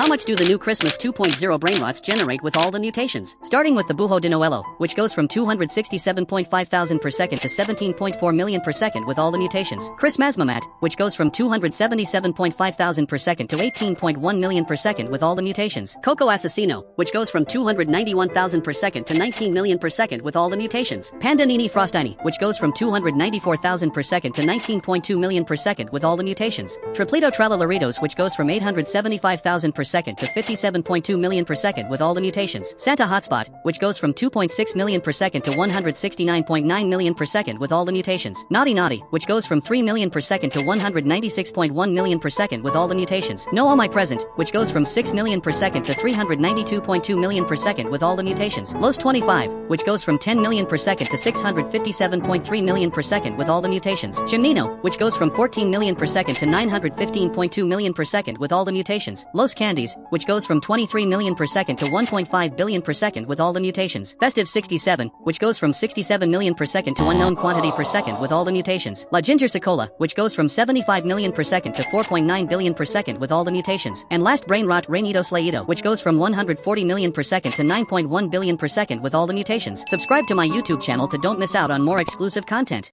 How much do the new Christmas 2.0 Brainrots generate with all the mutations? Starting with the Buho de Noelo, which goes from 267.5 thousand per second to 17.4 million per second with all the mutations. Chris Mazmamat, which goes from 277.5 thousand per second to 18.1 million per second with all the mutations. Coco Assassino, which goes from 291,000 per second to 19 million per second with all the mutations. Panda Nini Frostini, which goes from 294,000 per second to 19.2 million per second with all the mutations. Triplito Tralalaritos, which goes from 875,000 per second to 57.2 million per second with all the mutations. Santa Hotspot, which goes from 2.6 million per second to 169.9 million per second with all the mutations. Naughty Naughty, which goes from 3 million per second to 196.1 million per second with all the mutations. No All My Present, which goes from 6 million per second to 392.2 million per second with all the mutations. Los 25, which goes from 10 million per second to 657.3 million per second with all the mutations. Chimnino, which goes from 14 million per second to 915.2 million per second with all the mutations. Los Candies, which goes from 23 million per second to 1.5 billion per second with all the mutations. Festive 67, which goes from 67 million per second to unknown quantity per second with all the mutations. La Ginger Secola, which goes from 75 million per second to 4.9 billion per second with all the mutations. And last Brainrot Reinido Slayito, which goes from 140 million per second to 9.1 billion per second with all the mutations. Subscribe to my YouTube channel to don't miss out on more exclusive content.